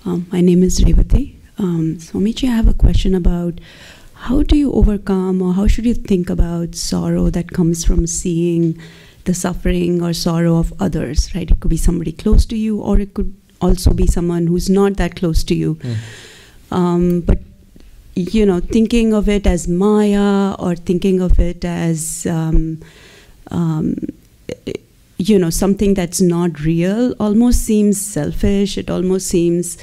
My name is Revati. Swamiji, I have a question about how do you overcome, or how should you think about sorrow that comes from seeing the suffering or sorrow of others, right? It could be somebody close to you, or it could also be someone who's not that close to you. But, you know, thinking of it as Maya, or thinking of it as, you know, something that's not real, almost seems selfish. It almost seems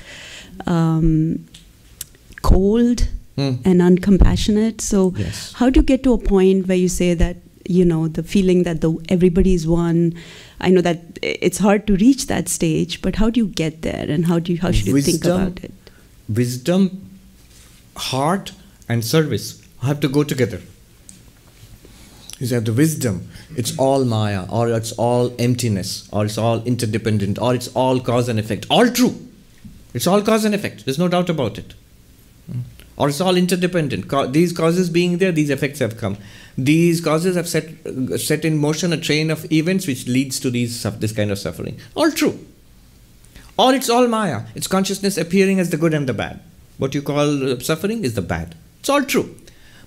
cold and uncompassionate. So how do you get to a point where you say that, you know, the feeling that everybody is one? I know that it's hard to reach that stage, but how do you get there, and how should you think about it? Wisdom, heart, and service have to go together. You have the wisdom, it's all Maya, or it's all emptiness, or it's all interdependent, or it's all cause and effect. All true. It's all cause and effect. There's no doubt about it. Or it's all interdependent. These causes being there, these effects have come. These causes have set in motion a train of events which leads to this kind of suffering. All true. Or it's all Maya. It's consciousness appearing as the good and the bad. What you call suffering is the bad. It's all true.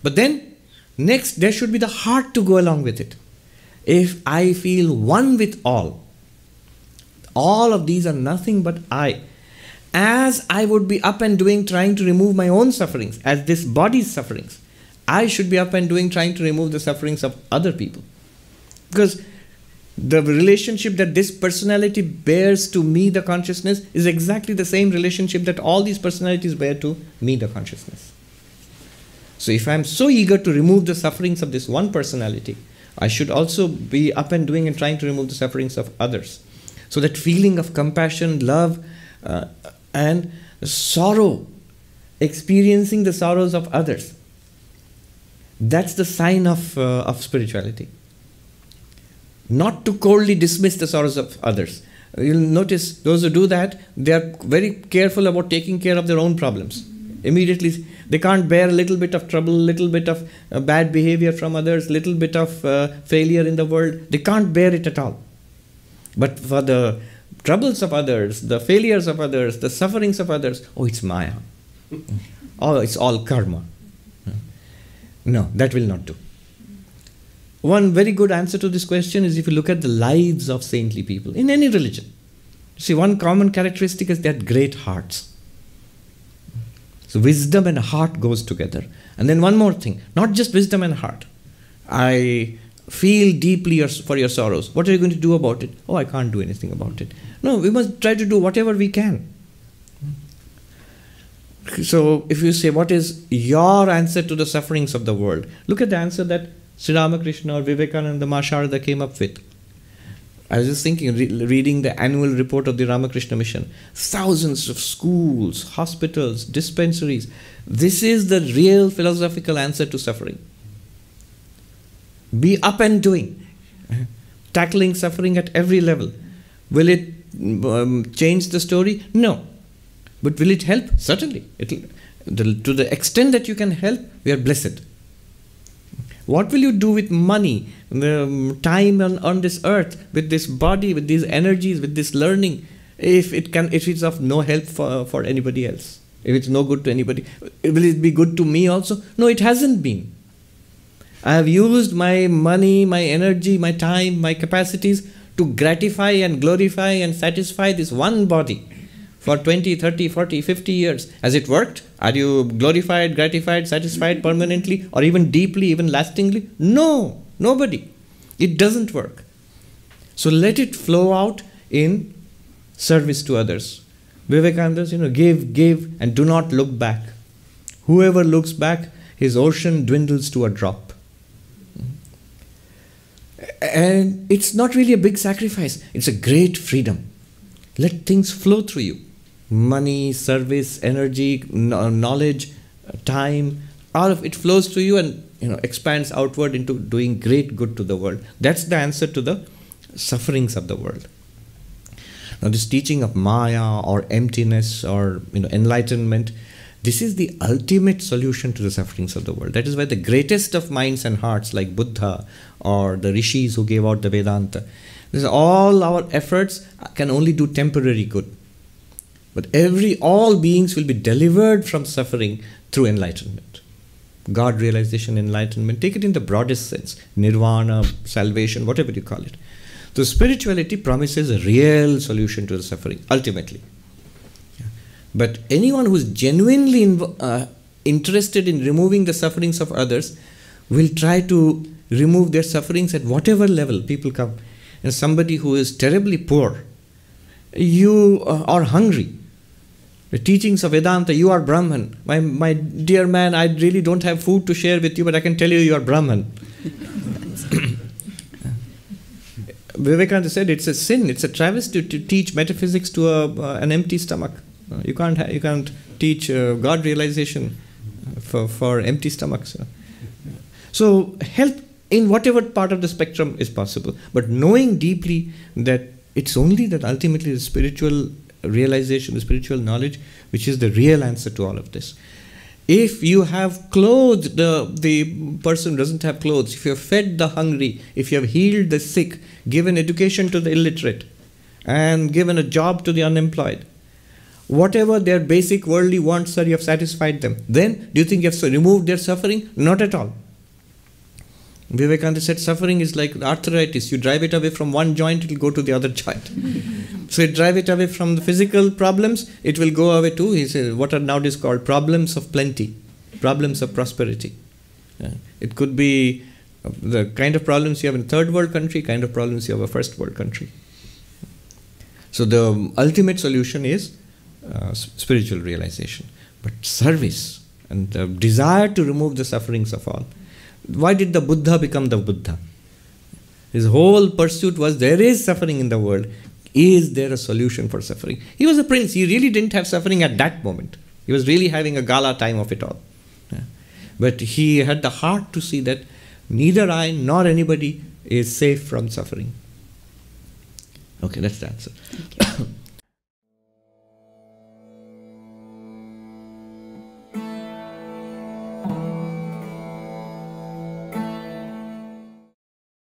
But then, next, there should be the heart to go along with it. If I feel one with all of these are nothing but I. As I would be up and doing trying to remove my own sufferings, as this body's sufferings, I should be up and doing trying to remove the sufferings of other people. Because the relationship that this personality bears to me, the consciousness, is exactly the same relationship that all these personalities bear to me, the consciousness. So if I am so eager to remove the sufferings of this one personality, I should also be up and doing and trying to remove the sufferings of others. So that feeling of compassion, love, and sorrow, experiencing the sorrows of others, that's the sign of spirituality. Not to coldly dismiss the sorrows of others. You'll notice those who do that, they are very careful about taking care of their own problems. Immediately, they can't bear a little bit of trouble, little bit of bad behavior from others, little bit of failure in the world. They can't bear it at all. But for the troubles of others, the failures of others, the sufferings of others, oh, it's Maya. Oh, it's all karma. No, that will not do. One very good answer to this question is if you look at the lives of saintly people in any religion. See, one common characteristic is they had great hearts. So wisdom and heart goes together. And then one more thing, not just wisdom and heart. I feel deeply for your sorrows. What are you going to do about it? Oh, I can't do anything about it. No, we must try to do whatever we can. So if you say, what is your answer to the sufferings of the world? Look at the answer that Sri Ramakrishna or Vivekananda Masharada came up with. I was just thinking, reading the annual report of the Ramakrishna Mission. Thousands of schools, hospitals, dispensaries. This is the real philosophical answer to suffering. Be up and doing. Tackling suffering at every level. Will it change the story? No. But will it help? Certainly. To the extent that you can help, we are blessed. What will you do with money, the time on this earth, with this body, with these energies, with this learning, if it's of no help for anybody else? If it's no good to anybody, will it be good to me also? No, it hasn't been. I have used my money, my energy, my time, my capacities to gratify and glorify and satisfy this one body for 20, 30, 40, 50 years. Has it worked? Are you glorified, gratified, satisfied permanently, or even deeply, even lastingly? No, nobody. It doesn't work. So let it flow out in service to others. Vivekananda's, give, and do not look back. Whoever looks back, his ocean dwindles to a drop. And it's not really a big sacrifice. It's a great freedom. Let things flow through you. Money, service, energy, knowledge, time, all of it flows through you and expands outward into doing great good to the world. That's the answer to the sufferings of the world. Now this teaching of Maya or emptiness or enlightenment, this is the ultimate solution to the sufferings of the world. That is why the greatest of minds and hearts like Buddha or the rishis who gave out the Vedanta, all our efforts can only do temporary good. But all beings will be delivered from suffering through enlightenment. God realization, enlightenment, take it in the broadest sense, nirvana, salvation, whatever you call it. So spirituality promises a real solution to the suffering, ultimately. But anyone who is genuinely interested in removing the sufferings of others will try to remove their sufferings at whatever level people come. And somebody who is terribly poor, you are hungry. The teachings of Vedanta, you are Brahman. My dear man, I really don't have food to share with you, but I can tell you are Brahman. Vivekananda said it's a sin, it's a travesty to teach metaphysics to an empty stomach. You can't teach God realization for empty stomachs. So help in whatever part of the spectrum is possible, but knowing deeply that it's only that ultimately the spiritual realization, the spiritual knowledge, which is the real answer to all of this. If you have clothed the person who doesn't have clothes, if you have fed the hungry, if you have healed the sick, given education to the illiterate, and given a job to the unemployed, whatever their basic worldly wants are, you have satisfied them, then do you think you have removed their suffering? Not at all. Vivekananda said suffering is like arthritis. You drive it away from one joint, it will go to the other joint. So you drive it away from the physical problems, it will go away too. He said what are nowadays called problems of plenty, problems of prosperity. It could be the kind of problems you have in a third world country, kind of problems you have in a first world country. So the ultimate solution is spiritual realization. But service and the desire to remove the sufferings of all. Why did the Buddha become the Buddha? His whole pursuit was there is suffering in the world. Is there a solution for suffering? He was a prince. He really didn't have suffering at that moment. He was really having a gala time of it all. But he had the heart to see that neither I nor anybody is safe from suffering. Okay, that's the answer.